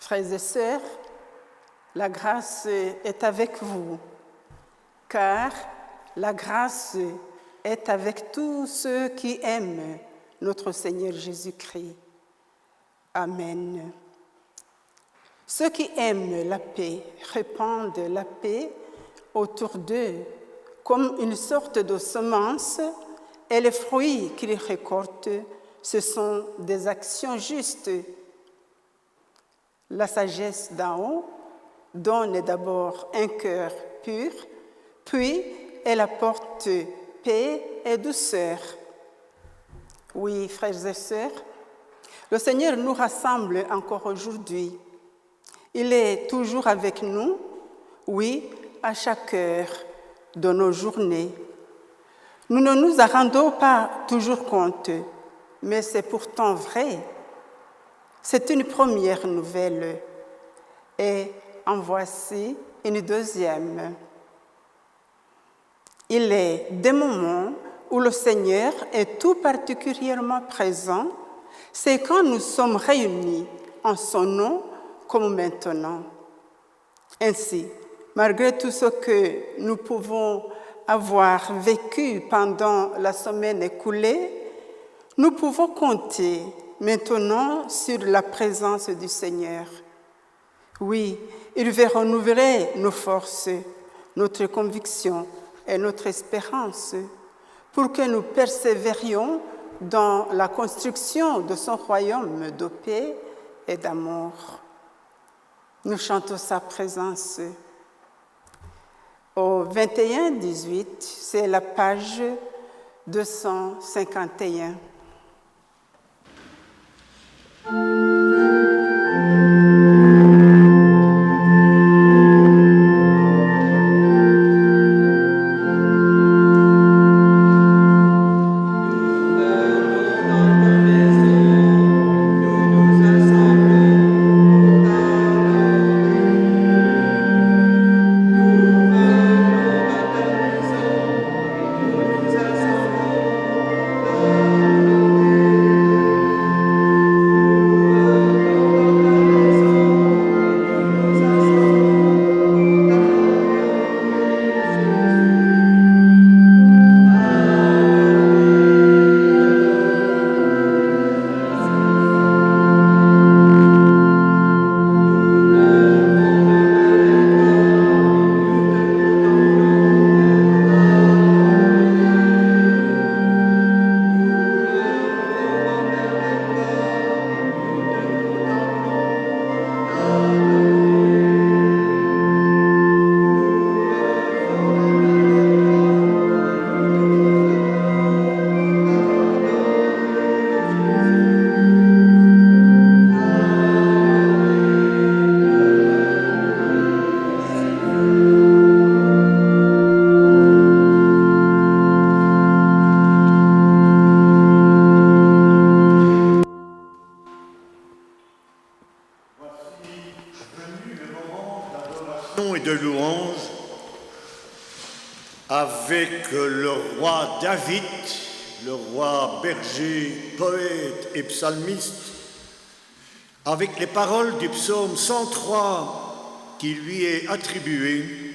Frères et sœurs, la grâce est avec vous, car la grâce est avec tous ceux qui aiment notre Seigneur Jésus-Christ. Amen. Ceux qui aiment la paix répandent la paix autour d'eux comme une sorte de semence, et les fruits qu'ils récoltent, ce sont des actions justes. La sagesse d'en haut donne d'abord un cœur pur, puis elle apporte paix et douceur. Oui, frères et sœurs, le Seigneur nous rassemble encore aujourd'hui. Il est toujours avec nous, oui, à chaque heure de nos journées. Nous ne nous en rendons pas toujours compte, mais c'est pourtant vrai. C'est une première nouvelle, et en voici une deuxième. Il est des moments où le Seigneur est tout particulièrement présent, c'est quand nous sommes réunis en son nom comme maintenant. Ainsi, malgré tout ce que nous pouvons avoir vécu pendant la semaine écoulée, nous pouvons compter maintenant sur la présence du Seigneur. Oui, il veut renouveler nos forces, notre conviction et notre espérance pour que nous persévérions dans la construction de son royaume de paix et d'amour. Nous chantons sa présence. Au 21-18, c'est la page 251. Avec le roi David, le roi berger, poète et psalmiste, avec les paroles du psaume 103 qui lui est attribué,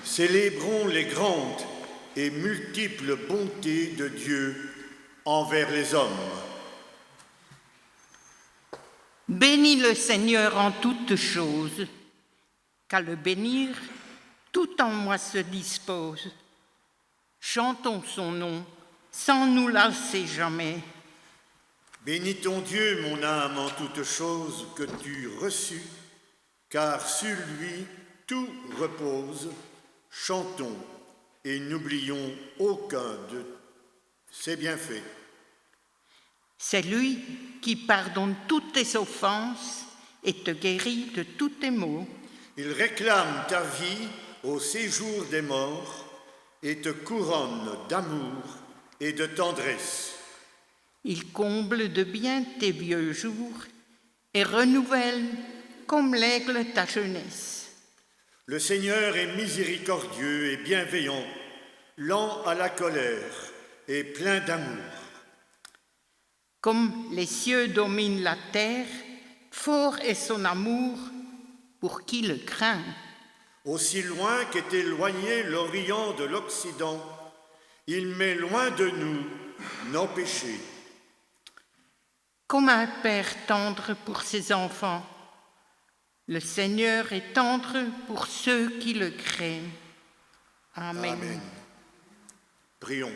célébrons les grandes et multiples bontés de Dieu envers les hommes. Bénis le Seigneur en toutes choses, qu'à le bénir, tout en moi se dispose. Chantons son nom, sans nous lasser jamais. Bénis ton Dieu, mon âme, en toutes choses que tu reçus, car sur lui tout repose. Chantons et n'oublions aucun de ses bienfaits. C'est lui qui pardonne toutes tes offenses et te guérit de tous tes maux. Il réclame ta vie au séjour des morts et te couronne d'amour et de tendresse. Il comble de bien tes vieux jours et renouvelle comme l'aigle ta jeunesse. Le Seigneur est miséricordieux et bienveillant, lent à la colère et plein d'amour. Comme les cieux dominent la terre, fort est son amour pour qui le craint. Aussi loin qu'est éloigné l'Orient de l'Occident, il met loin de nous nos péchés. Comme un père tendre pour ses enfants, le Seigneur est tendre pour ceux qui le craignent. Amen. Amen. Prions.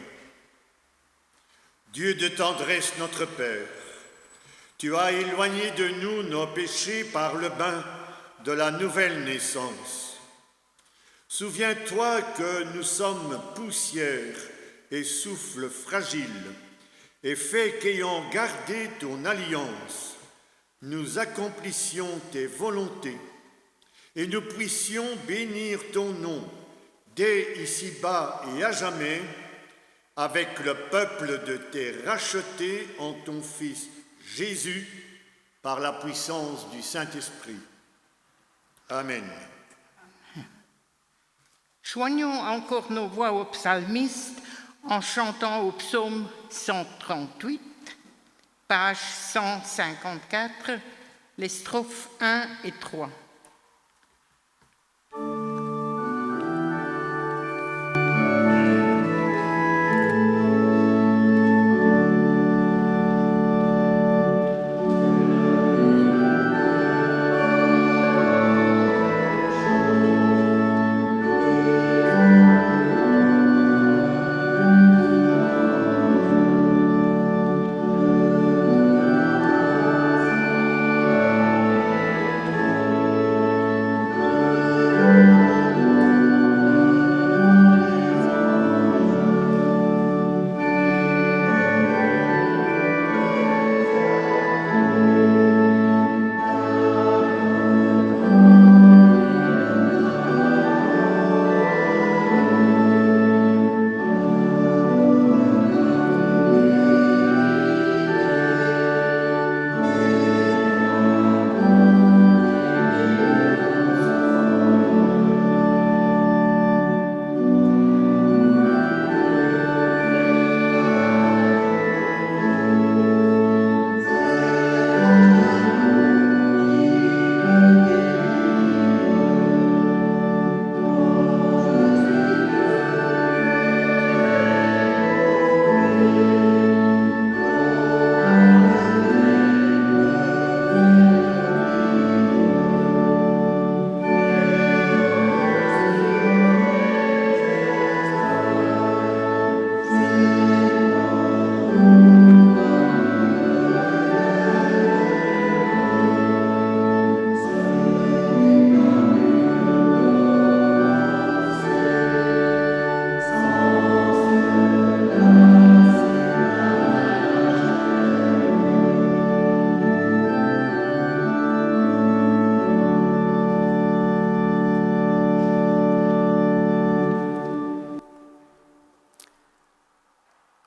Dieu de tendresse, notre Père, tu as éloigné de nous nos péchés par le bain de la nouvelle naissance. Souviens-toi que nous sommes poussière et souffle fragile, et fais qu'ayant gardé ton alliance, nous accomplissions tes volontés, et nous puissions bénir ton nom dès ici-bas et à jamais, avec le peuple de tes rachetés en ton Fils Jésus, par la puissance du Saint-Esprit. Amen. Joignons encore nos voix aux psalmistes en chantant au psaume 138, page 154, les strophes 1 et 3.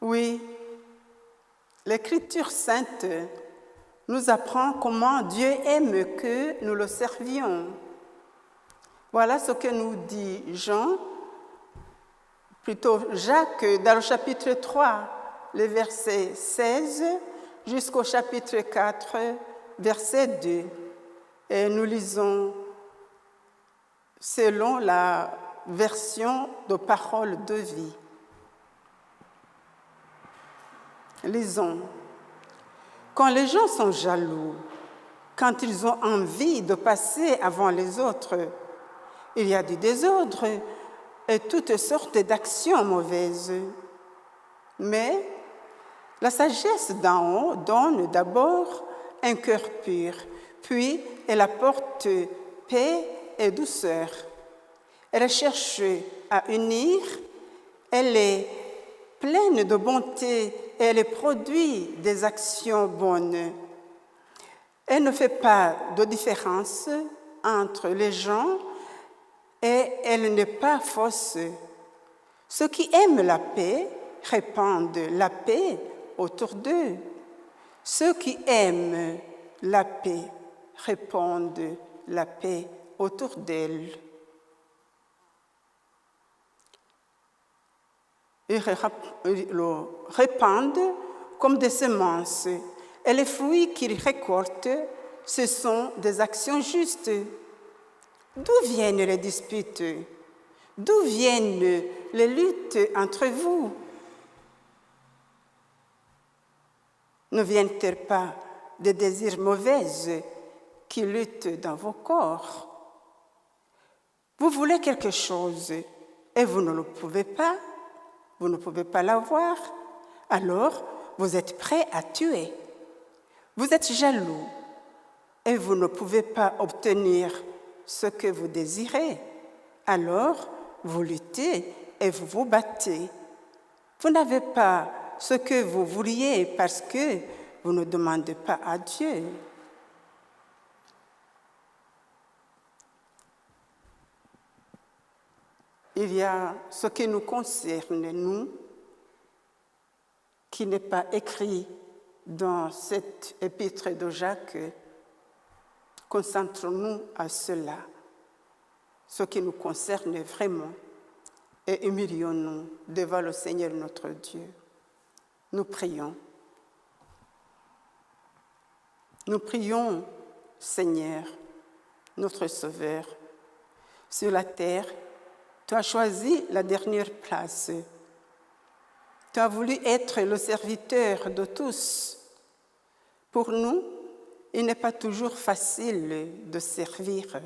Oui, l'Écriture sainte nous apprend comment Dieu aime que nous le servions. Voilà ce que nous dit Jacques, dans le chapitre 3, les versets 16 jusqu'au chapitre 4, verset 2. Et nous lisons selon la version de Parole de vie. Lisons. Quand les gens sont jaloux, quand ils ont envie de passer avant les autres, il y a du désordre et toutes sortes d'actions mauvaises. Mais la sagesse d'en haut donne d'abord un cœur pur, puis elle apporte paix et douceur. Elle cherche à unir, elle est pleine de bonté et elle produit des actions bonnes. Elle ne fait pas de différence entre les gens et elle n'est pas fausse. Ceux qui aiment la paix répandent la paix autour d'eux. Ceux qui aiment la paix répandent la paix autour d'elles. Ils le répandent comme des semences, et les fruits qu'ils récoltent ce sont des actions justes. D'où viennent les disputes? D'où viennent les luttes entre vous? Ne viennent-elles pas des désirs mauvais qui luttent dans vos corps? Vous voulez quelque chose et vous ne le pouvez pas, vous ne pouvez pas l'avoir, alors vous êtes prêt à tuer. Vous êtes jaloux et vous ne pouvez pas obtenir ce que vous désirez, alors vous luttez et vous vous battez. Vous n'avez pas ce que vous vouliez parce que vous ne demandez pas à Dieu. Il y a ce qui nous concerne, nous, qui n'est pas écrit dans cette épître de Jacques. Concentrons-nous à cela, ce qui nous concerne vraiment, et humilions-nous devant le Seigneur notre Dieu. Nous prions. Nous prions, Seigneur, notre Sauveur. Sur la terre, tu as choisi la dernière place. Tu as voulu être le serviteur de tous. Pour nous, il n'est pas toujours facile de servir.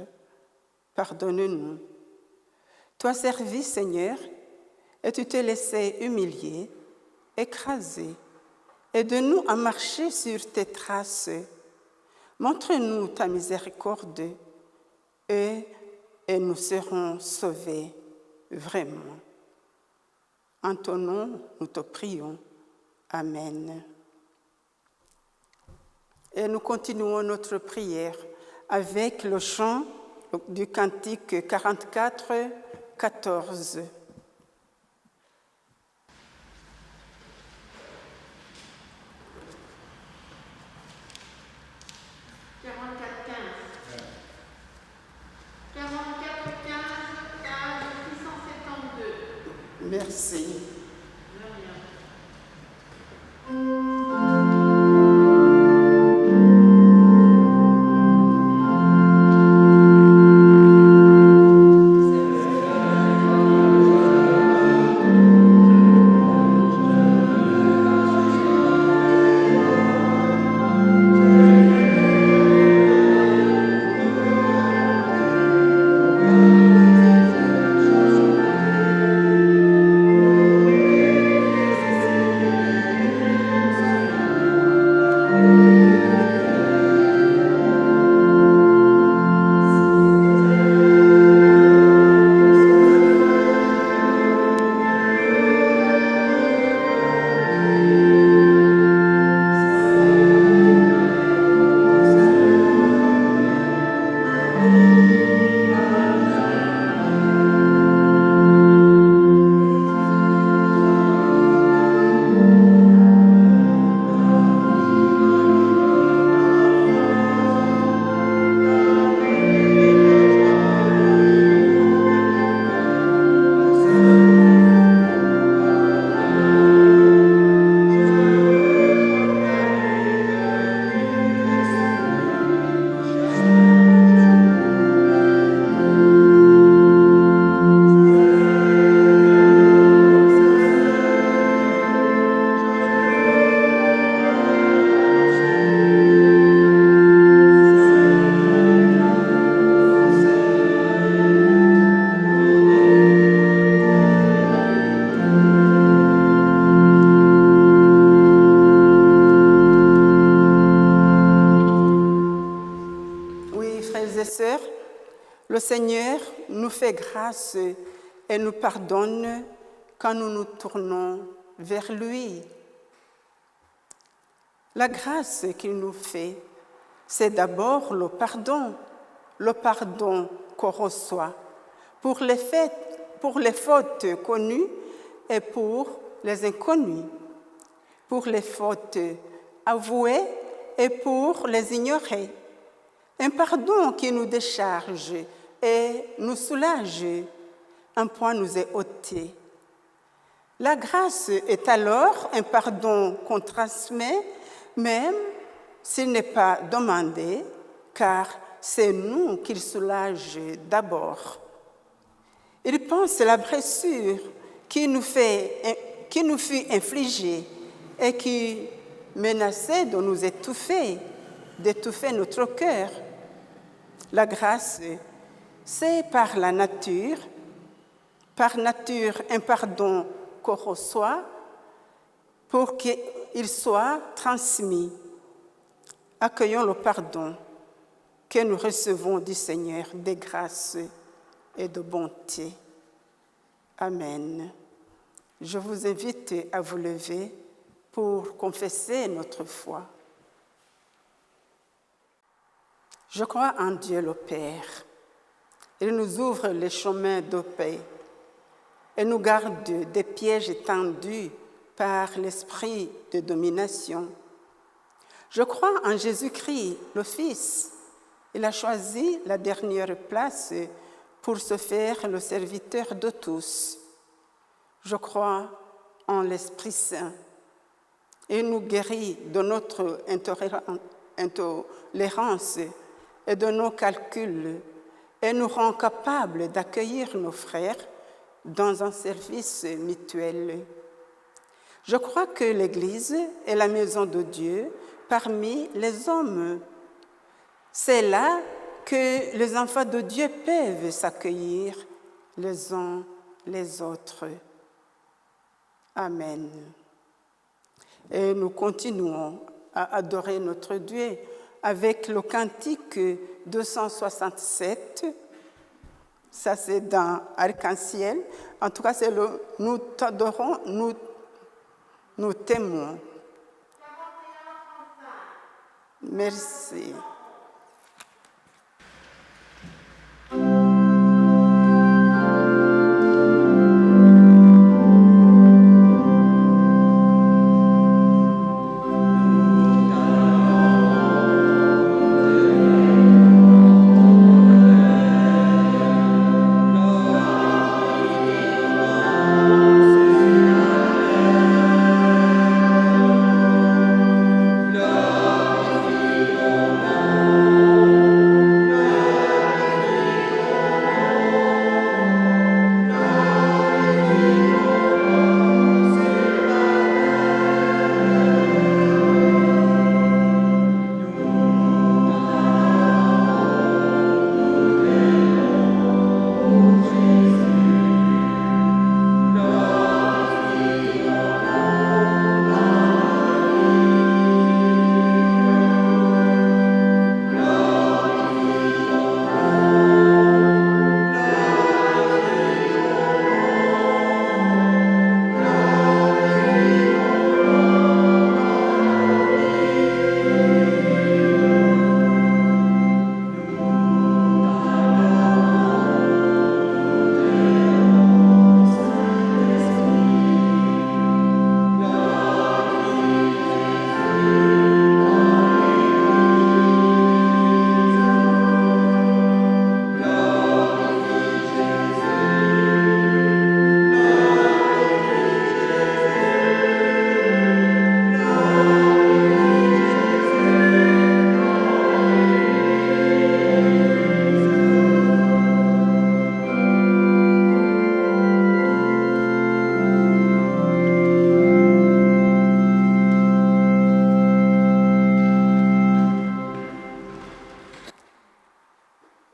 Pardonne-nous. Tu as servi, Seigneur, et tu t'es laissé humilier, écraser. Aide-nous à marcher sur tes traces. Montre-nous ta miséricorde et nous serons sauvés, vraiment. En ton nom, nous te prions. Amen. Et nous continuons notre prière avec le chant du cantique 44, 14. Merci. Le Seigneur nous fait grâce et nous pardonne quand nous nous tournons vers lui. La grâce qu'il nous fait, c'est d'abord le pardon qu'on reçoit pour les fautes connues et pour les inconnues, pour les fautes avouées et pour les ignorer. Un pardon qui nous décharge et nous soulage. Un poids nous est ôté. La grâce est alors un pardon qu'on transmet, même s'il n'est pas demandé, car c'est nous qu'il soulage d'abord. Il pense la blessure qui nous fut infligée et qui menaçait de nous étouffer, d'étouffer notre cœur. La grâce, c'est par nature un pardon qu'on reçoit pour qu'il soit transmis. Accueillons le pardon que nous recevons du Seigneur de grâce et de bonté. Amen. Je vous invite à vous lever pour confesser notre foi. Je crois en Dieu le Père. Il nous ouvre les chemins de paix et nous garde des pièges tendus par l'esprit de domination. Je crois en Jésus-Christ, le Fils. Il a choisi la dernière place pour se faire le serviteur de tous. Je crois en l'Esprit Saint. Il nous guérit de notre intolérance et de nos calculs et nous rend capables d'accueillir nos frères dans un service mutuel. Je crois que l'Église est la maison de Dieu parmi les hommes. C'est là que les enfants de Dieu peuvent s'accueillir les uns les autres. Amen. Et nous continuons à adorer notre Dieu avec le cantique 267. Ça, c'est dans Arc-en-Ciel. En tout cas, c'est le « Nous t'adorons, nous t'aimons ». Merci.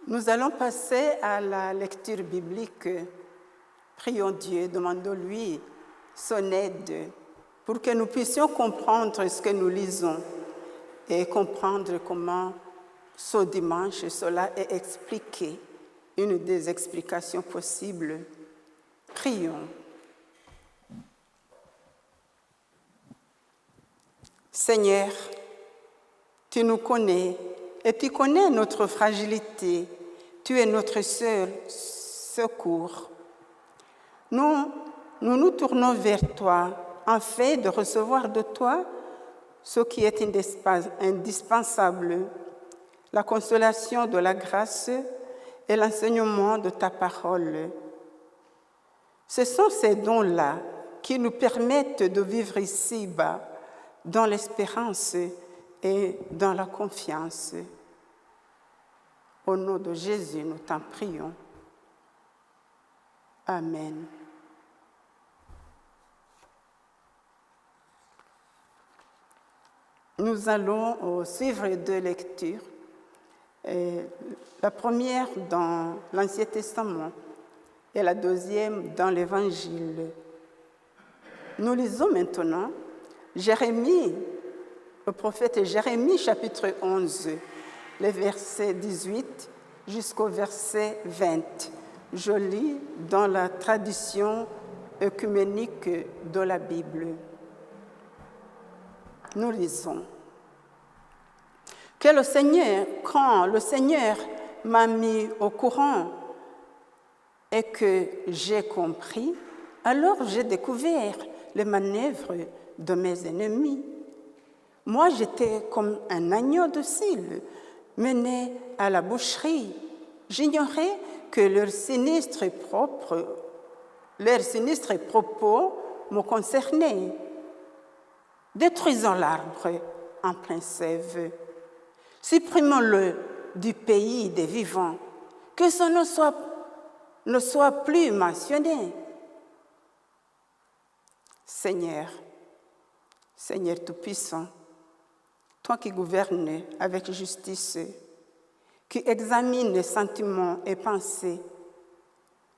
Nous allons passer à la lecture biblique. Prions Dieu, demandons-lui son aide pour que nous puissions comprendre ce que nous lisons et comprendre comment ce dimanche cela est expliqué, une des explications possibles. Prions. Seigneur, tu nous connais et tu connais notre fragilité. Tu es notre seul secours. Nous nous tournons vers toi en fait de recevoir de toi ce qui est indispensable, la consolation de la grâce et l'enseignement de ta parole. Ce sont ces dons-là qui nous permettent de vivre ici-bas dans l'espérance et dans la confiance. Au nom de Jésus, nous t'en prions. Amen. Nous allons suivre deux lectures. La première dans l'Ancien Testament et la deuxième dans l'Évangile. Nous lisons maintenant Jérémie, le prophète Jérémie, chapitre 11, les versets 18 jusqu'au verset 20. Je lis dans la tradition œcuménique de la Bible. Nous lisons. Que le Seigneur, quand le Seigneur m'a mis au courant et que j'ai compris, alors j'ai découvert les manœuvres de mes ennemis. Moi, j'étais comme un agneau docile, mené à la boucherie. J'ignorais que leurs sinistres propos me concernaient. Détruisons l'arbre en plein sève. Supprimons-le du pays des vivants, que ce ne soit plus mentionné. Seigneur Tout-Puissant, toi qui gouvernes avec justice, qui examines les sentiments et pensées,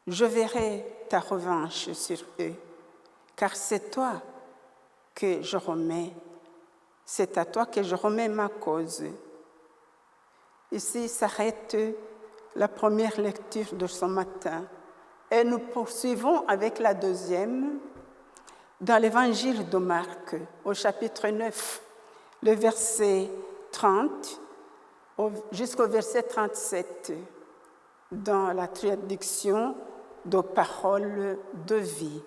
je verrai ta revanche sur eux, car c'est à toi que je remets ma cause. Ici s'arrête la première lecture de ce matin et nous poursuivons avec la deuxième dans l'évangile de Marc au chapitre 9, le verset 30 jusqu'au verset 37 dans la traduction de Paroles de vie.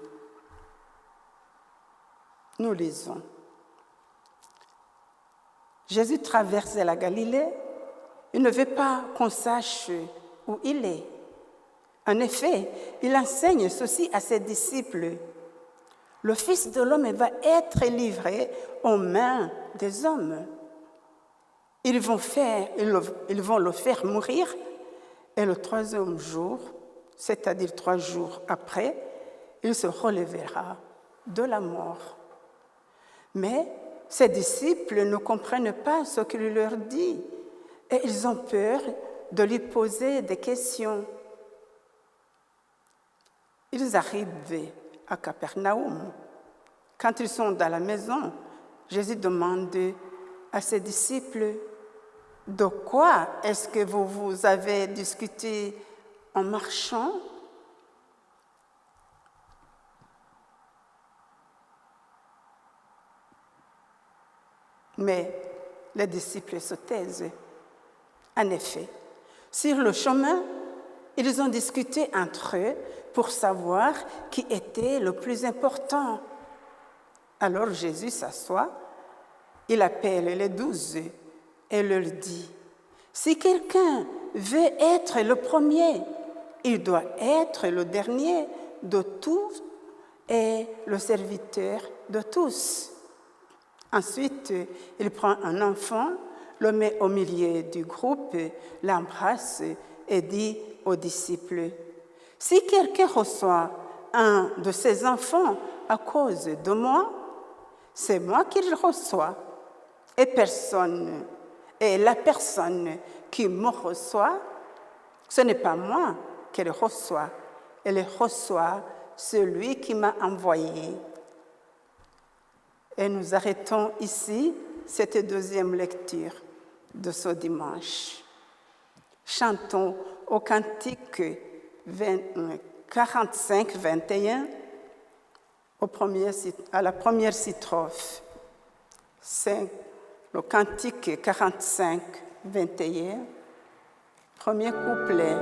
Nous lisons. Jésus traverse la Galilée. Il ne veut pas qu'on sache où il est. En effet, il enseigne ceci à ses disciples. Le Fils de l'homme va être livré aux mains des hommes. Ils vont le faire mourir et le troisième jour, c'est-à-dire 3 jours après, il se relèvera de la mort. Mais ses disciples ne comprennent pas ce qu'il leur dit et ils ont peur de lui poser des questions. Ils arrivent à Capernaum. Quand ils sont dans la maison, Jésus demande à ses disciples, « De quoi est-ce que vous avez discuté en marchant ?» Mais les disciples se taisent. En effet, sur le chemin, ils ont discuté entre eux pour savoir qui était le plus important. Alors Jésus s'assoit, il appelle les 12 et leur dit, « Si quelqu'un veut être le premier, il doit être le dernier de tous et le serviteur de tous. » Ensuite, il prend un enfant, le met au milieu du groupe, l'embrasse et dit aux disciples, « Si quelqu'un reçoit un de ces enfants à cause de moi, c'est moi qui le reçois. Et la personne qui me reçoit, ce n'est pas moi qui le reçois, elle reçoit celui qui m'a envoyé. » Et nous arrêtons ici cette deuxième lecture de ce dimanche. Chantons au cantique 45-21 à la première strophe. C'est le cantique 45-21, premier couplet.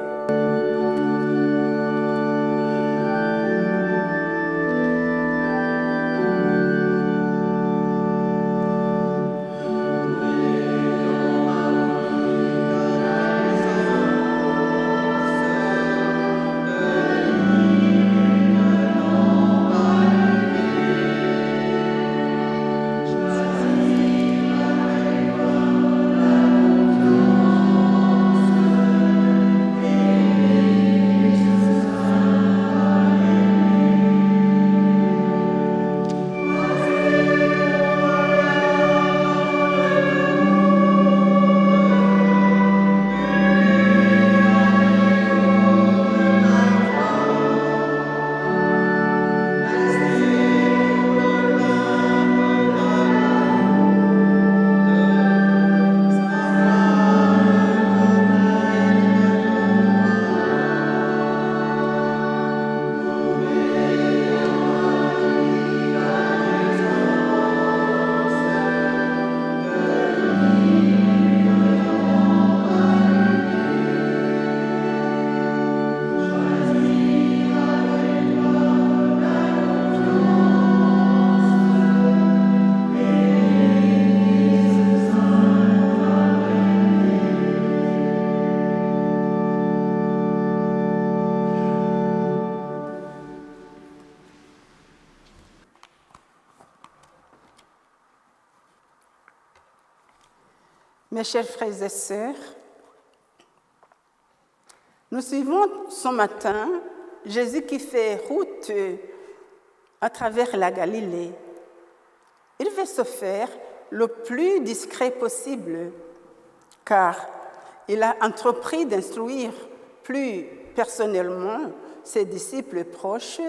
Mes chers frères et sœurs, nous suivons ce matin Jésus qui fait route à travers la Galilée. Il veut se faire le plus discret possible, car il a entrepris d'instruire plus personnellement ses disciples proches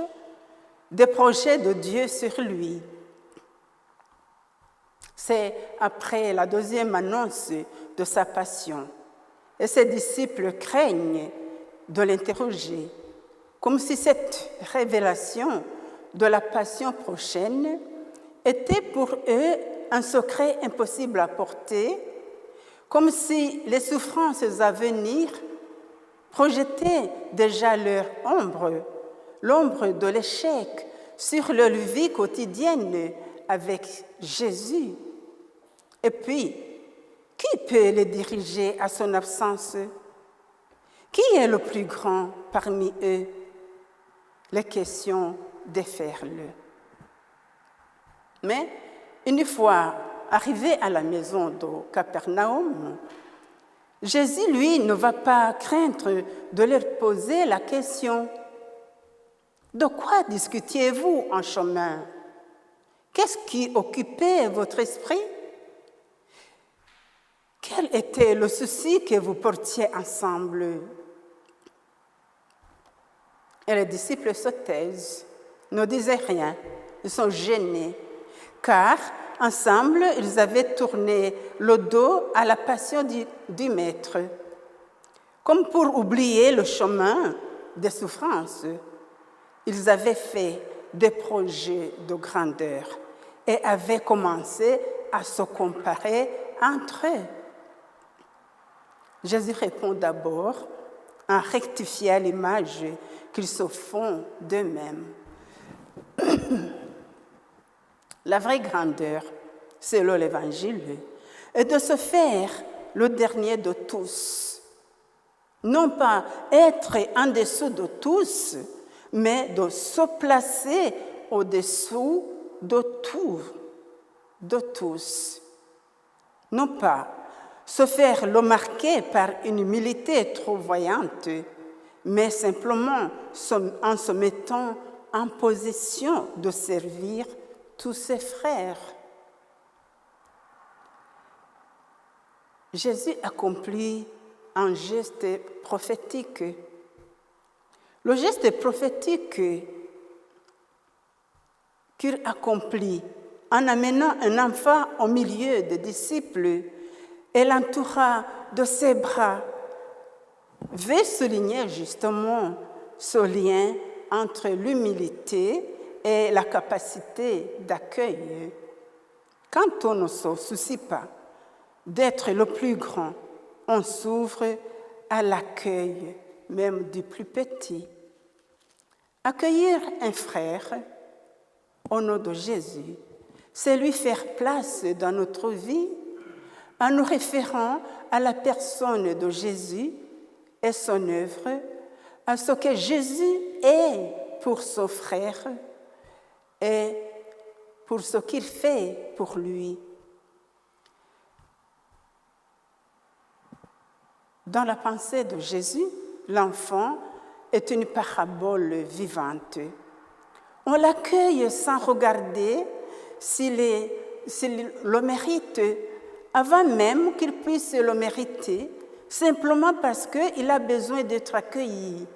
des projets de Dieu sur lui. C'est après la deuxième annonce de sa passion, et ses disciples craignent de l'interroger, comme si cette révélation de la passion prochaine était pour eux un secret impossible à porter, comme si les souffrances à venir projetaient déjà leur ombre, l'ombre de l'échec sur leur vie quotidienne avec Jésus. Et puis, qui peut les diriger à son absence? Qui est le plus grand parmi eux? Les questions déferlent. Mais une fois arrivé à la maison de Capernaum, Jésus, lui, ne va pas craindre de leur poser la question: de quoi discutiez-vous en chemin? Qu'est-ce qui occupait votre esprit? Quel était le souci que vous portiez ensemble? Et les disciples se taisent, ne disaient rien, ils sont gênés, car ensemble, ils avaient tourné le dos à la passion du Maître, comme pour oublier le chemin des souffrances. Ils avaient fait des projets de grandeur et avaient commencé à se comparer entre eux. Jésus répond d'abord en rectifiant l'image qu'ils se font d'eux-mêmes. La vraie grandeur, selon l'Évangile, est de se faire le dernier de tous. Non pas être en dessous de tous, mais de se placer au-dessous de tout, de tous. Non pas se faire le marquer par une humilité trop voyante, mais simplement en se mettant en position de servir tous ses frères. Jésus accomplit un geste prophétique. Le geste prophétique qu'il accomplit en amenant un enfant au milieu des disciples et l'entourant de ses bras veut souligner justement ce lien entre l'humilité et la capacité d'accueil. Quand on ne se soucie pas d'être le plus grand, on s'ouvre à l'accueil même du plus petit. Accueillir un frère au nom de Jésus, c'est lui faire place dans notre vie en nous référant à la personne de Jésus et son œuvre, à ce que Jésus est pour son frère et pour ce qu'il fait pour lui. Dans la pensée de Jésus, l'enfant est une parabole vivante. On l'accueille sans regarder s'il le mérite, avant même qu'il puisse le mériter, simplement parce qu'il a besoin d'être accueilli.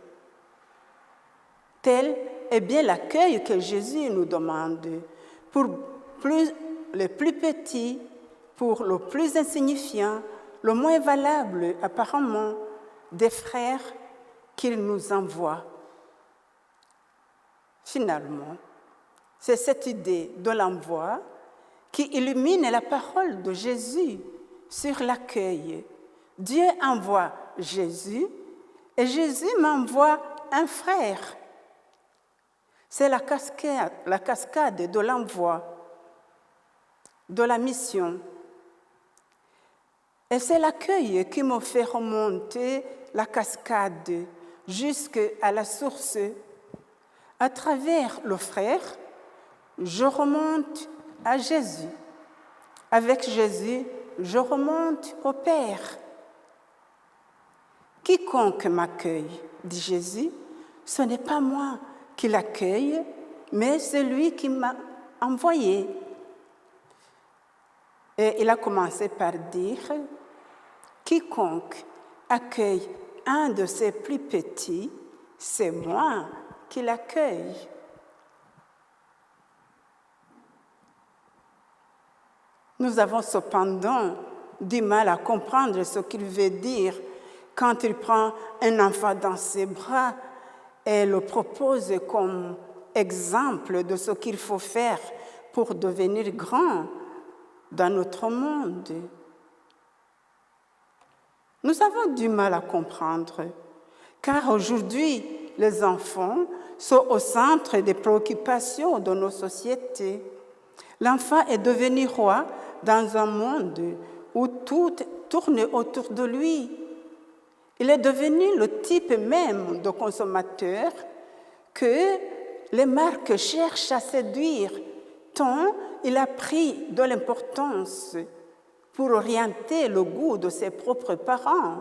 Tel est bien l'accueil que Jésus nous demande pour le plus petit, pour le plus insignifiant, le moins valable apparemment des frères qu'il nous envoie. Finalement, c'est cette idée de l'envoi qui illumine la parole de Jésus sur l'accueil. Dieu envoie Jésus et Jésus m'envoie un frère. C'est la cascade de l'envoi, de la mission. Et c'est l'accueil qui me fait remonter la cascade jusqu'à la source. À travers le frère, je remonte à Jésus. Avec Jésus, je remonte au Père. Quiconque m'accueille, dit Jésus, ce n'est pas moi qui l'accueille, mais celui qui m'a envoyé. Et il a commencé par dire, quiconque accueille un de ses plus petits, c'est moi qui l'accueille. Nous avons cependant du mal à comprendre ce qu'il veut dire quand il prend un enfant dans ses bras et le propose comme exemple de ce qu'il faut faire pour devenir grand dans notre monde. Nous avons du mal à comprendre, car aujourd'hui, les enfants sont au centre des préoccupations de nos sociétés. L'enfant est devenu roi dans un monde où tout tourne autour de lui. Il est devenu le type même de consommateur que les marques cherchent à séduire, tant il a pris de l'importance pour orienter le goût de ses propres parents.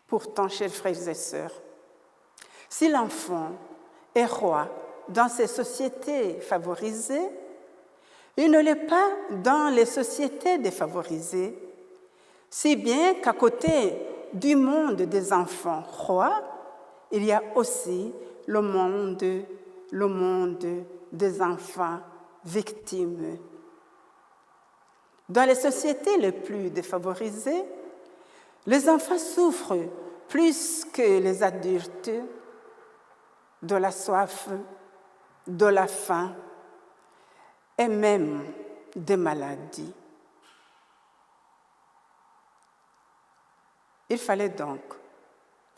Pourtant, chers frères et sœurs, si l'enfant est roi dans ces sociétés favorisées, il ne l'est pas dans les sociétés défavorisées, si bien qu'à côté du monde des enfants rois, il y a aussi le monde des enfants victimes. Dans les sociétés les plus défavorisées, les enfants souffrent plus que les adultes de la soif, de la faim et même des maladies. Il fallait donc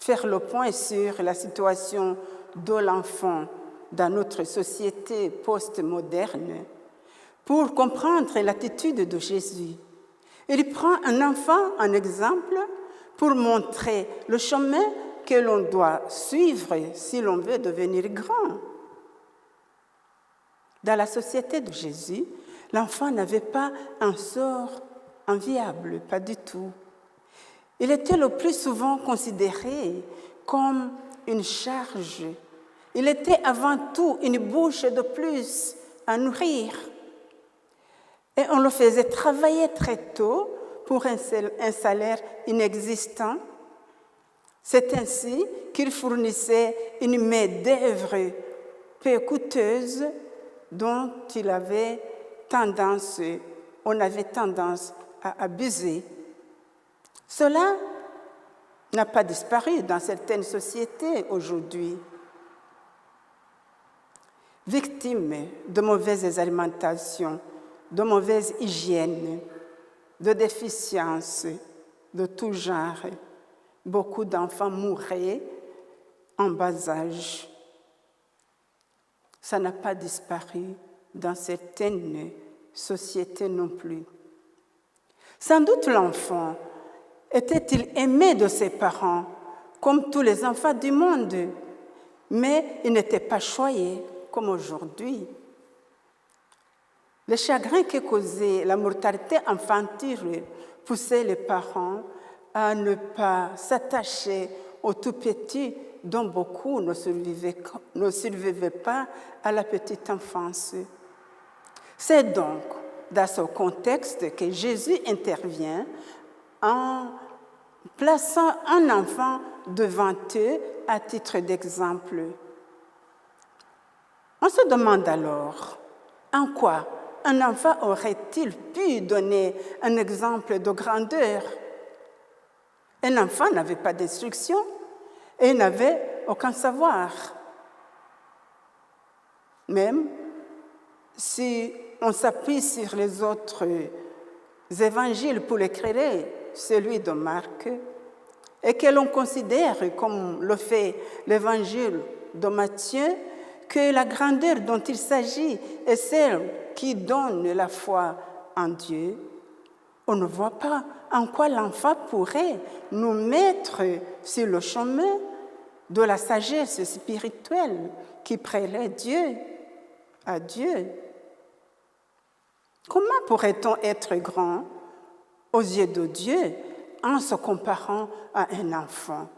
faire le point sur la situation de l'enfant dans notre société post-moderne pour comprendre l'attitude de Jésus. Il prend un enfant en exemple pour montrer le chemin que l'on doit suivre si l'on veut devenir grand. Dans la société de Jésus, l'enfant n'avait pas un sort enviable, pas du tout. Il était le plus souvent considéré comme une charge. Il était avant tout une bouche de plus à nourrir. Et on le faisait travailler très tôt pour un salaire inexistant. C'est ainsi qu'il fournissait une main-d'œuvre peu coûteuse dont on avait tendance à abuser. Cela n'a pas disparu dans certaines sociétés aujourd'hui. Victimes de mauvaise alimentation, de mauvaise hygiène, de déficiences de tout genre, beaucoup d'enfants mouraient en bas âge. Ça n'a pas disparu dans certaines sociétés non plus. Sans doute l'enfant était-il aimé de ses parents, comme tous les enfants du monde, mais il n'était pas choyé comme aujourd'hui. Le chagrin que causait la mortalité infantile poussait les parents à ne pas s'attacher aux tout petits dont beaucoup ne survivaient pas à la petite enfance. C'est donc dans ce contexte que Jésus intervient en plaçant un enfant devant eux à titre d'exemple. On se demande alors, en quoi un enfant aurait-il pu donner un exemple de grandeur? Un enfant n'avait pas d'instruction et n'avait aucun savoir. Même si on s'appuie sur les autres évangiles pour éclairer celui de Marc, et que l'on considère, comme le fait l'évangile de Matthieu, que la grandeur dont il s'agit est celle qui donne la foi en Dieu, on ne voit pas en quoi l'enfant pourrait nous mettre sur le chemin de la sagesse spirituelle qui prélève Dieu à Dieu. Comment pourrait-on être grand aux yeux de Dieu en se comparant à un enfant?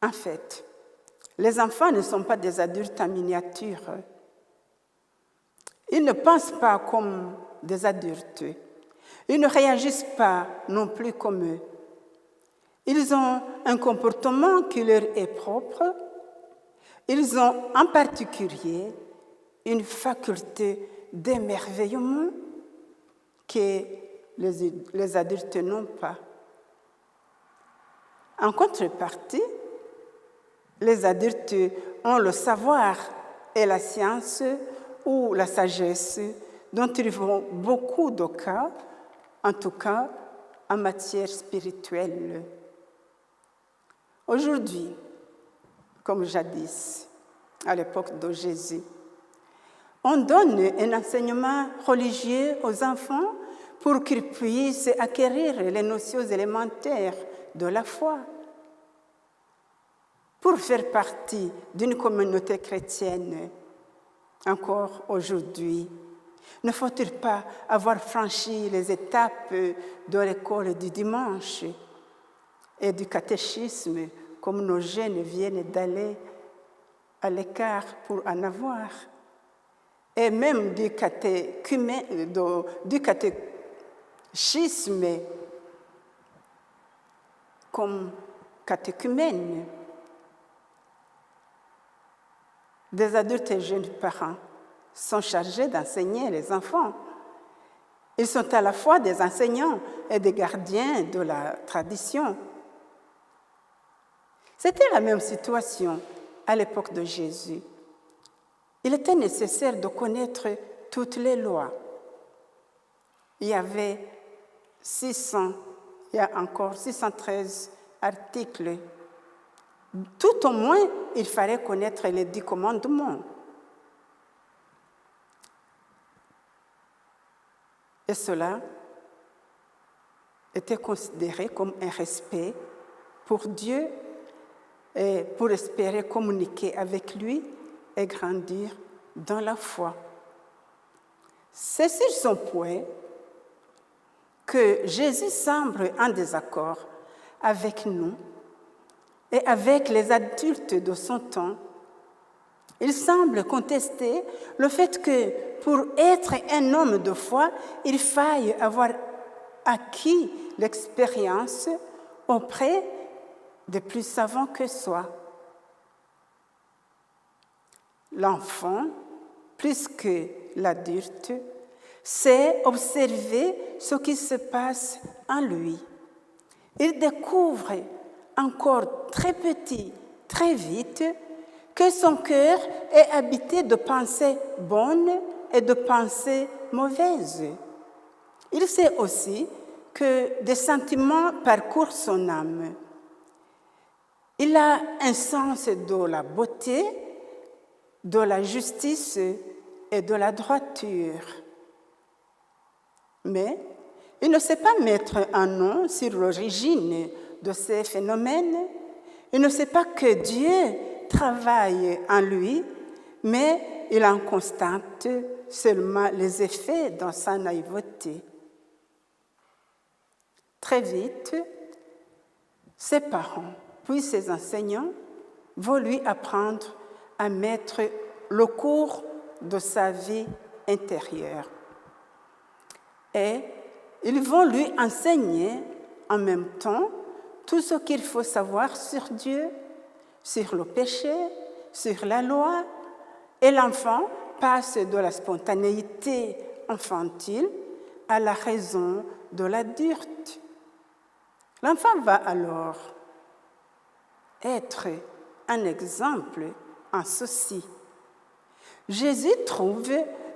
En fait, les enfants ne sont pas des adultes en miniature. Ils ne pensent pas comme des adultes. Ils ne réagissent pas non plus comme eux. Ils ont un comportement qui leur est propre. Ils ont en particulier une faculté d'émerveillement que les adultes n'ont pas. En contrepartie, les adultes ont le savoir et la science ou la sagesse dont ils font beaucoup de cas, en tout cas en matière spirituelle. Aujourd'hui, comme jadis, à l'époque de Jésus, on donne un enseignement religieux aux enfants pour qu'ils puissent acquérir les notions élémentaires de la foi. Pour faire partie d'une communauté chrétienne, encore aujourd'hui, ne faut-il pas avoir franchi les étapes de l'école du dimanche et du catéchisme, comme nos jeunes viennent d'aller à l'écart pour en avoir, et même du catéchisme comme catéchumène. Des adultes et jeunes parents sont chargés d'enseigner les enfants. Ils sont à la fois des enseignants et des gardiens de la tradition. C'était la même situation à l'époque de Jésus. Il était nécessaire de connaître toutes les lois. Il y avait 613 articles. Tout au moins, il fallait connaître les 10 commandements. Et cela était considéré comme un respect pour Dieu et pour espérer communiquer avec lui et grandir dans la foi. C'est sur ce point que Jésus semble en désaccord avec nous et avec les adultes de son temps. Il semble contester le fait que pour être un homme de foi, il faille avoir acquis l'expérience auprès des plus savants que soi. L'enfant, plus que l'adulte, sait observer ce qui se passe en lui. Il découvre encore très petit, très vite, que son cœur est habité de pensées bonnes et de pensées mauvaises. Il sait aussi que des sentiments parcourent son âme. Il a un sens de la beauté, de la justice et de la droiture. Mais il ne sait pas mettre un nom sur l'origine de ces phénomènes. Il ne sait pas que Dieu travaille en lui, mais il en constate seulement les effets dans sa naïveté. Très vite, ses parents, puis ses enseignants, vont lui apprendre à mettre le cours de sa vie intérieure. Et ils vont lui enseigner en même temps tout ce qu'il faut savoir sur Dieu, sur le péché, sur la loi, et l'enfant passe de la spontanéité infantile à la raison de l'adulte. L'enfant va alors être un exemple en ceci. Jésus trouve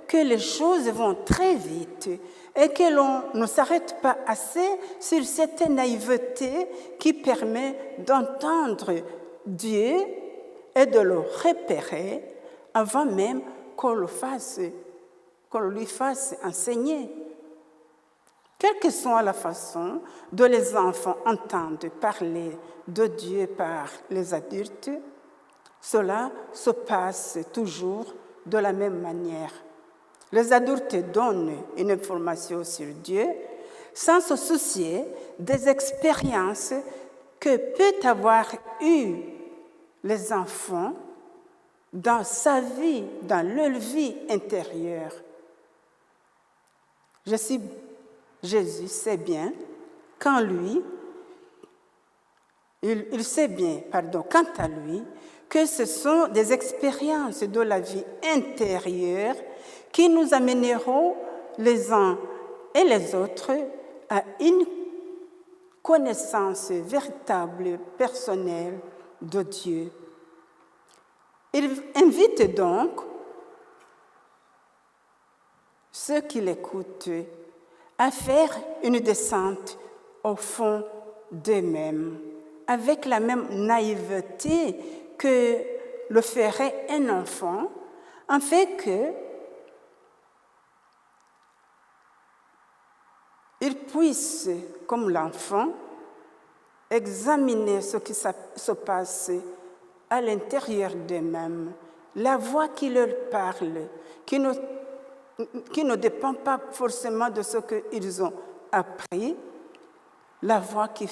que les choses vont très vite et que l'on ne s'arrête pas assez sur cette naïveté qui permet d'entendre Dieu et de le repérer avant même qu'on lui fasse enseigner. Quelle que soit la façon dont les enfants entendent parler de Dieu par les adultes, cela se passe toujours de la même manière. Les adultes donnent une information sur Dieu sans se soucier des expériences que peut avoir eues les enfants dans sa vie, dans leur vie intérieure. Jésus sait bien, quant à lui, que ce sont des expériences de la vie intérieure qui nous amèneront les uns et les autres à une connaissance véritable, personnelle de Dieu. Il invite donc ceux qui l'écoutent à faire une descente au fond d'eux-mêmes, avec la même naïveté que le ferait un enfant, afin qu'ils puissent, comme l'enfant, examiner ce qui se passe à l'intérieur d'eux-mêmes, la voix qui leur parle, qui ne dépend pas forcément de ce qu'ils ont appris, la voix qui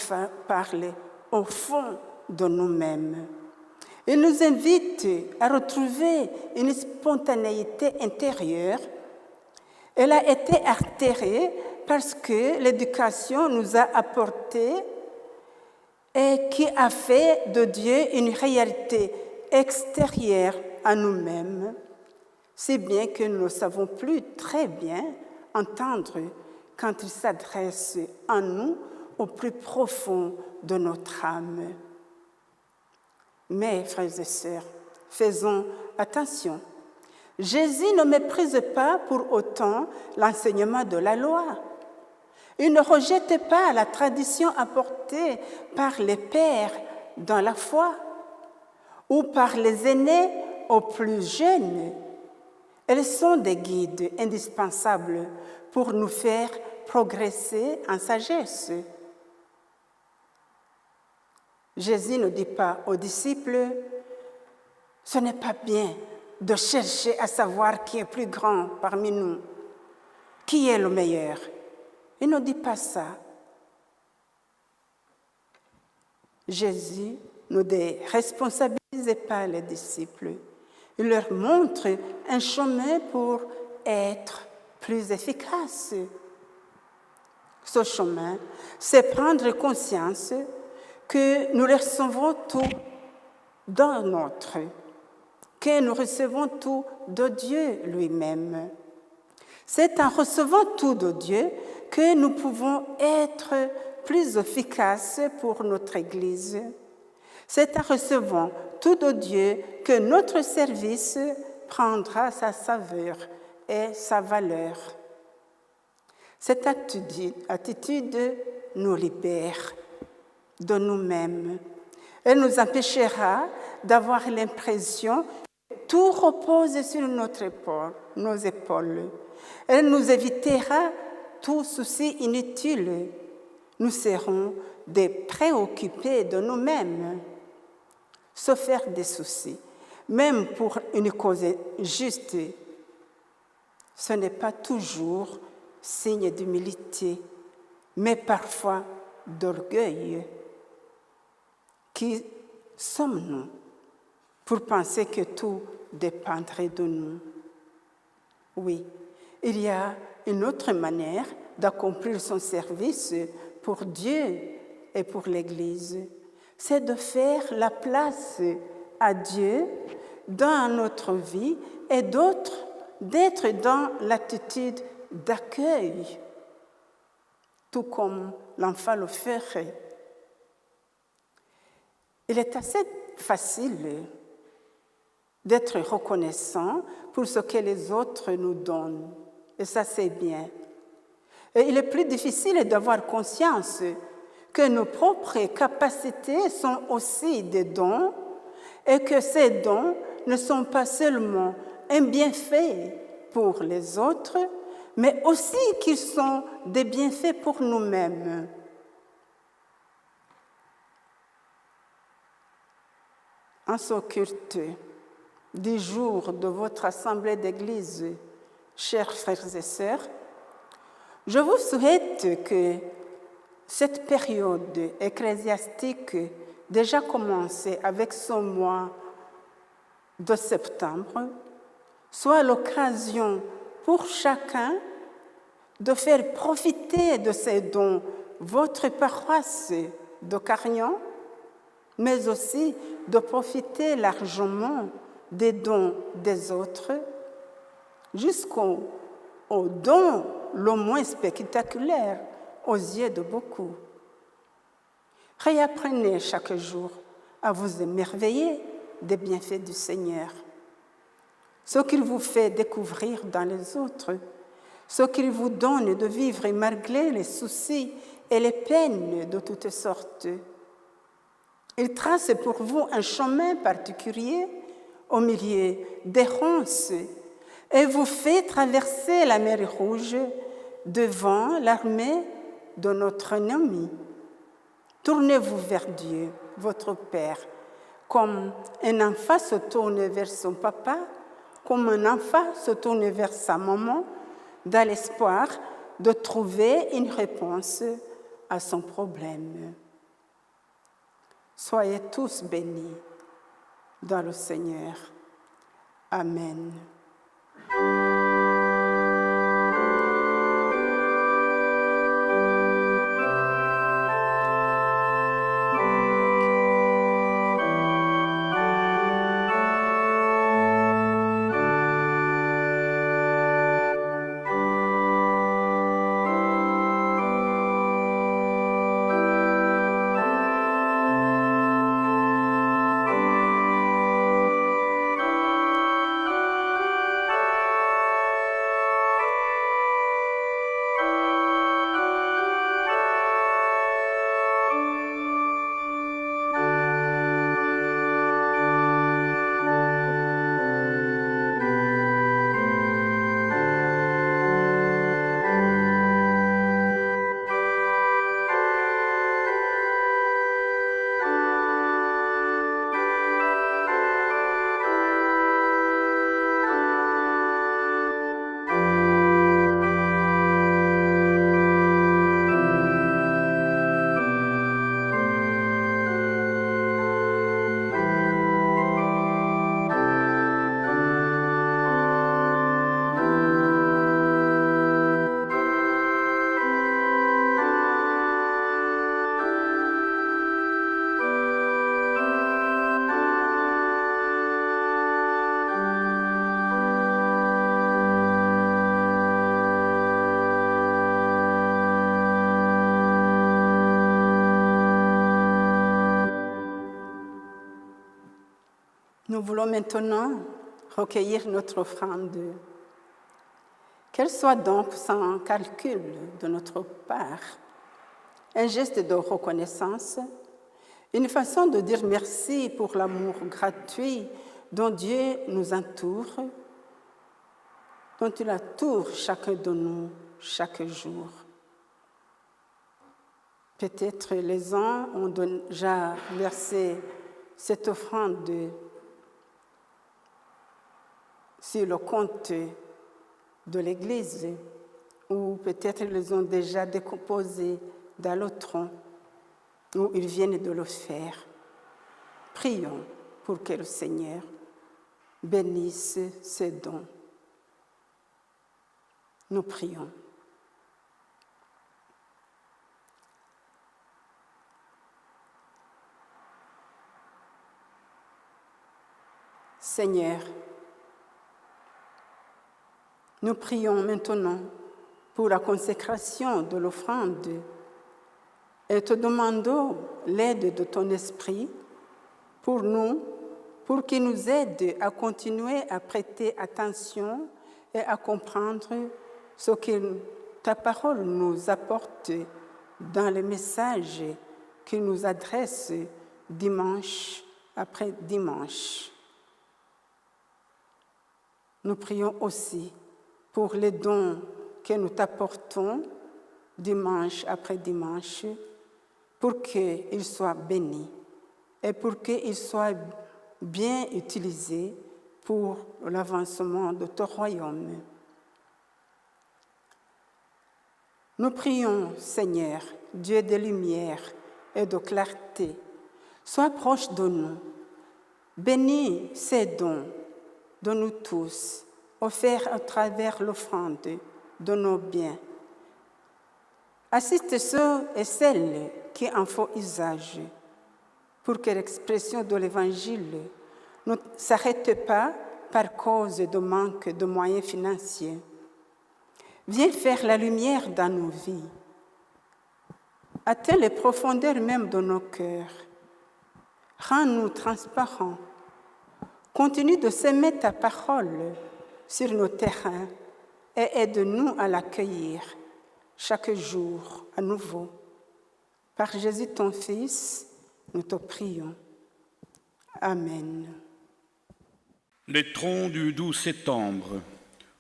parle au fond de nous-mêmes. Il nous invite à retrouver une spontanéité intérieure. Elle a été altérée parce que l'éducation nous a apporté et qui a fait de Dieu une réalité extérieure à nous-mêmes, si bien que nous ne savons plus très bien entendre quand il s'adresse à nous au plus profond de notre âme. Mais, frères et sœurs, faisons attention. Jésus ne méprise pas pour autant l'enseignement de la loi. Il ne rejette pas la tradition apportée par les pères dans la foi ou par les aînés aux plus jeunes. Elles sont des guides indispensables pour nous faire progresser en sagesse. Jésus ne dit pas aux disciples « Ce n'est pas bien de chercher à savoir qui est plus grand parmi nous, qui est le meilleur. » Il ne dit pas ça. Jésus ne déresponsabilise pas les disciples. Il leur montre un chemin pour être plus efficace. Ce chemin, c'est prendre conscience que nous recevons tout dans notre, que nous recevons tout de Dieu lui-même. C'est en recevant tout de Dieu que nous pouvons être plus efficaces pour notre Église. C'est en recevant tout de Dieu que notre service prendra sa saveur et sa valeur. Cette attitude nous libère de nous-mêmes. Elle nous empêchera d'avoir l'impression que tout repose sur nos épaules. Elle nous évitera tout souci inutile. Nous serons des préoccupés de nous-mêmes. Se faire des soucis, même pour une cause juste, ce n'est pas toujours signe d'humilité, mais parfois d'orgueil. Qui sommes-nous pour penser que tout dépendrait de nous? Oui, il y a une autre manière d'accomplir son service pour Dieu et pour l'Église. C'est de faire la place à Dieu dans notre vie et d'être dans l'attitude d'accueil, tout comme l'enfant le ferait. Il est assez facile d'être reconnaissant pour ce que les autres nous donnent, et ça c'est bien. Et il est plus difficile d'avoir conscience que nos propres capacités sont aussi des dons et que ces dons ne sont pas seulement un bienfait pour les autres, mais aussi qu'ils sont des bienfaits pour nous-mêmes. En ce culte, du jour de votre assemblée d'église, chers frères et sœurs, je vous souhaite que cette période ecclésiastique déjà commencée avec ce mois de septembre soit l'occasion pour chacun de faire profiter de ces dons votre paroisse de Carignan, mais aussi de profiter largement des dons des autres, jusqu'au don le moins spectaculaire aux yeux de beaucoup. Réapprenez chaque jour à vous émerveiller des bienfaits du Seigneur, ce qu'il vous fait découvrir dans les autres, ce qu'il vous donne de vivre malgré les soucis et les peines de toutes sortes. Il trace pour vous un chemin particulier au milieu d'errance et vous fait traverser la mer Rouge devant l'armée de notre ennemi. Tournez-vous vers Dieu, votre Père, comme un enfant se tourne vers son papa, comme un enfant se tourne vers sa maman, dans l'espoir de trouver une réponse à son problème. Soyez tous bénis dans le Seigneur. Amen. Nous voulons maintenant recueillir notre offrande. Qu'elle soit donc sans calcul de notre part, un geste de reconnaissance, une façon de dire merci pour l'amour gratuit dont Dieu nous entoure, dont il entoure chacun de nous chaque jour. Peut-être les uns ont déjà versé cette offrande sur le compte de l'Église, ou peut-être ils les ont déjà décomposés dans le tronc, où ils viennent de le faire. Prions pour que le Seigneur bénisse ces dons. Nous prions. Seigneur, nous prions maintenant pour la consécration de l'offrande et te demandons l'aide de ton esprit pour nous, pour qu'il nous aide à continuer à prêter attention et à comprendre ce que ta parole nous apporte dans les messages qu'il nous adresse dimanche après dimanche. Nous prions aussi pour les dons que nous t'apportons dimanche après dimanche, pour qu'ils soient bénis et pour qu'ils soient bien utilisés pour l'avancement de ton royaume. Nous prions, Seigneur, Dieu de lumière et de clarté, sois proche de nous. Bénis ces dons de nous tous, offerts à travers l'offrande de nos biens. Assiste ceux et celles qui en font usage, pour que l'expression de l'Évangile ne s'arrête pas par cause de manque de moyens financiers. Viens faire la lumière dans nos vies. Atteins les profondeurs même de nos cœurs. Rends-nous transparents. Continue de semer ta parole sur nos terrains et aide-nous à l'accueillir chaque jour à nouveau. Par Jésus ton Fils, nous te prions. Amen. Les troncs du 12 septembre.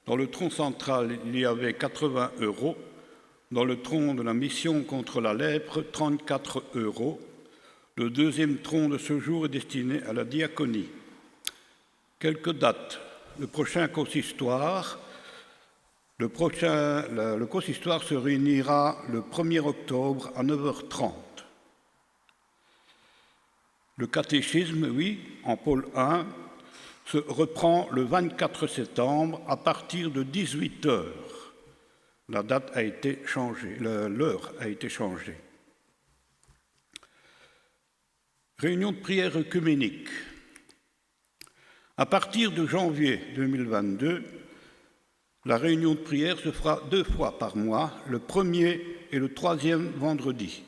Dans le tronc central, il y avait 80 €. Dans le tronc de la mission contre la lèpre, 34 €. Le deuxième tronc de ce jour est destiné à la diaconie. Quelques dates. Le prochain consistoire. Le consistoire se réunira le 1er octobre à 9h30. Le catéchisme, en pôle 1, se reprend le 24 septembre à partir de 18h. La date a été changée, l'heure a été changée. Réunion de prière œcuménique. À partir de janvier 2022, la réunion de prière se fera 2 fois par mois, le 1er et le 3e vendredi.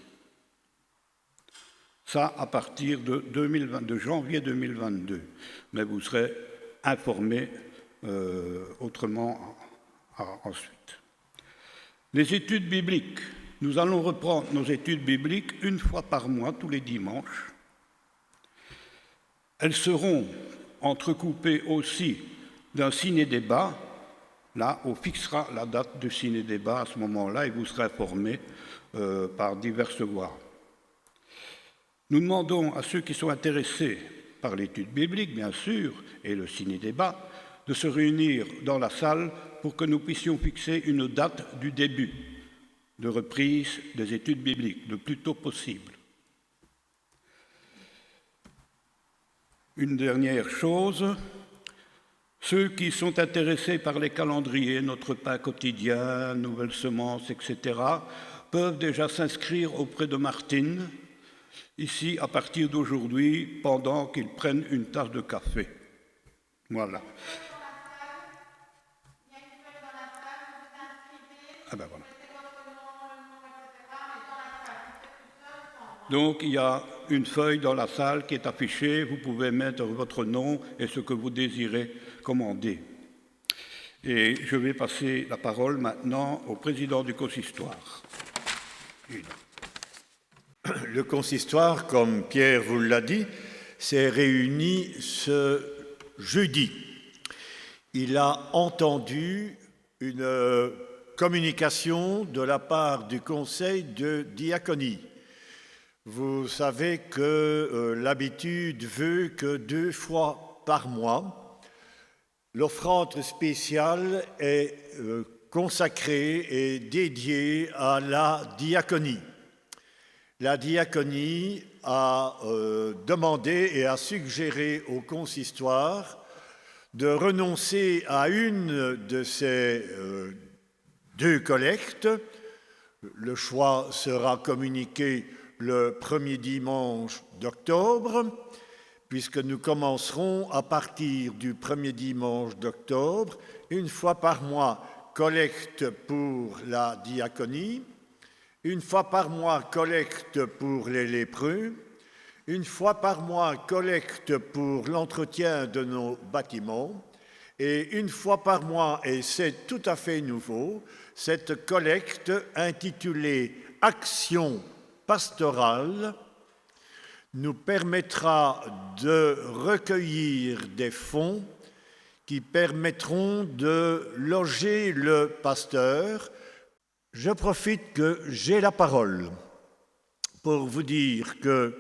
Ça, à partir de janvier 2022. Mais vous serez informés autrement ensuite. Les études bibliques. Nous allons reprendre nos études bibliques 1 fois par mois, tous les dimanches. Elles seront entrecoupées aussi d'un ciné-débat. Là, on fixera la date du ciné-débat à ce moment-là et vous serez informés par diverses voies. Nous demandons à ceux qui sont intéressés par l'étude biblique, bien sûr, et le ciné-débat, de se réunir dans la salle pour que nous puissions fixer une date du début de reprise des études bibliques, le plus tôt possible. Une dernière chose, ceux qui sont intéressés par les calendriers, notre pain quotidien, nouvelles semences, etc., peuvent déjà s'inscrire auprès de Martine, ici à partir d'aujourd'hui, pendant qu'ils prennent une tasse de café. Voilà. Ah ben voilà. Donc il y a une feuille dans la salle qui est affichée, vous pouvez mettre votre nom et ce que vous désirez commander. Et je vais passer la parole maintenant au président du consistoire. Le consistoire, comme Pierre vous l'a dit, s'est réuni ce jeudi. Il a entendu une communication de la part du conseil de diaconie. Vous savez que l'habitude veut que 2 fois par mois, l'offrande spéciale est consacrée et dédiée à la diaconie. La diaconie a demandé et a suggéré au consistoire de renoncer à une de ces 2 collectes. Le choix sera communiqué le 1er dimanche d'octobre, puisque nous commencerons à partir du 1er dimanche d'octobre, 1 fois par mois, collecte pour la diaconie, 1 fois par mois, collecte pour les lépreux, 1 fois par mois, collecte pour l'entretien de nos bâtiments, et 1 fois par mois, et c'est tout à fait nouveau, cette collecte intitulée « Action pastorale » nous permettra de recueillir des fonds qui permettront de loger le pasteur. Je profite que j'ai la parole pour vous dire que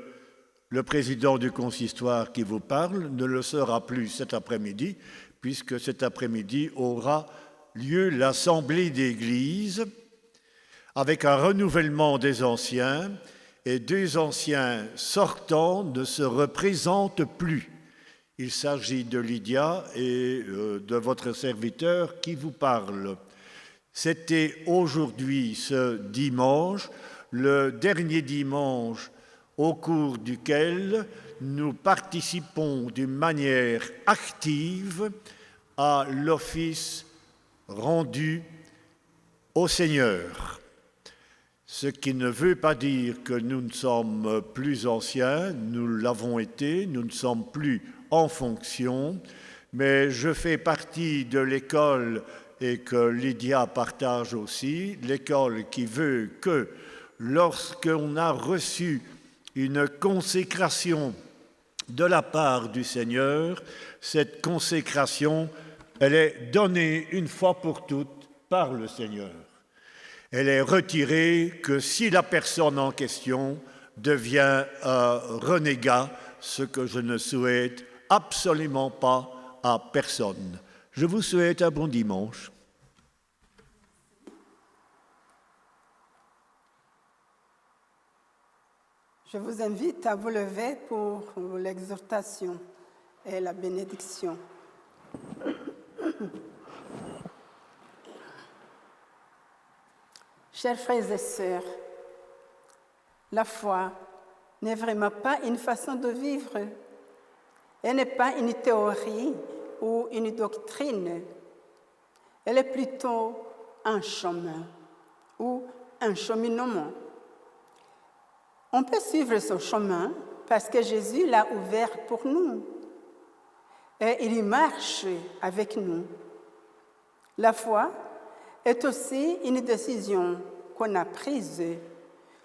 Le président du consistoire qui vous parle ne le sera plus cet après-midi, puisque cet après-midi aura lieu l'Assemblée d'Église avec un renouvellement des anciens, et 2 anciens sortants ne se représentent plus. Il s'agit de Lydia et de votre serviteur qui vous parle. C'était aujourd'hui, ce dimanche, le dernier dimanche au cours duquel nous participons d'une manière active à l'office rendu au Seigneur. Ce qui ne veut pas dire que nous ne sommes plus anciens, nous l'avons été, nous ne sommes plus en fonction, mais je fais partie de l'école et que Lydia partage aussi, l'école qui veut que lorsqu'on a reçu une consécration de la part du Seigneur, cette consécration, elle est donnée une fois pour toutes par le Seigneur. Elle est retirée que si la personne en question devient un renégat, ce que je ne souhaite absolument pas à personne. Je vous souhaite un bon dimanche. Je vous invite à vous lever pour l'exhortation et la bénédiction. Chers frères et sœurs, la foi n'est vraiment pas une façon de vivre. Elle n'est pas une théorie ou une doctrine. Elle est plutôt un chemin ou un cheminement. On peut suivre ce chemin parce que Jésus l'a ouvert pour nous et il y marche avec nous. La foi est aussi une décision qu'on a prise,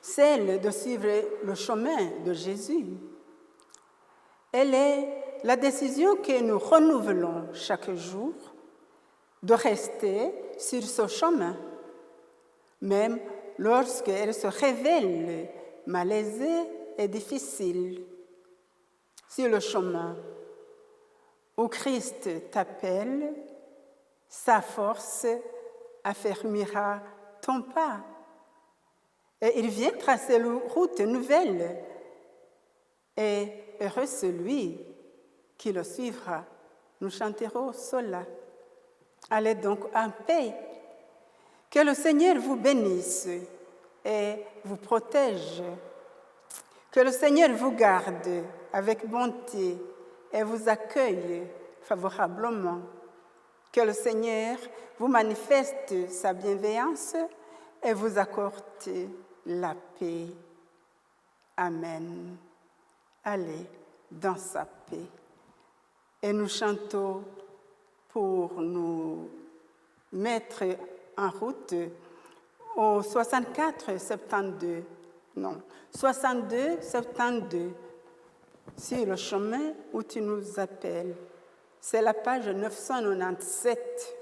celle de suivre le chemin de Jésus. Elle est la décision que nous renouvelons chaque jour de rester sur ce chemin, même lorsqu'elle se révèle malaisée et difficile. Sur le chemin où Christ t'appelle, sa force affermira ton pas. Et il vient tracer une route nouvelle. Et heureux celui qui le suivra. Nous chanterons cela. Allez donc en paix. Que le Seigneur vous bénisse et vous protège. Que le Seigneur vous garde avec bonté et vous accueille favorablement. Que le Seigneur vous manifeste sa bienveillance et vous accorde la paix. Amen. Allez dans sa paix. Et nous chantons pour nous mettre en route au 62, 72, sur le chemin où tu nous appelles. C'est la page 997.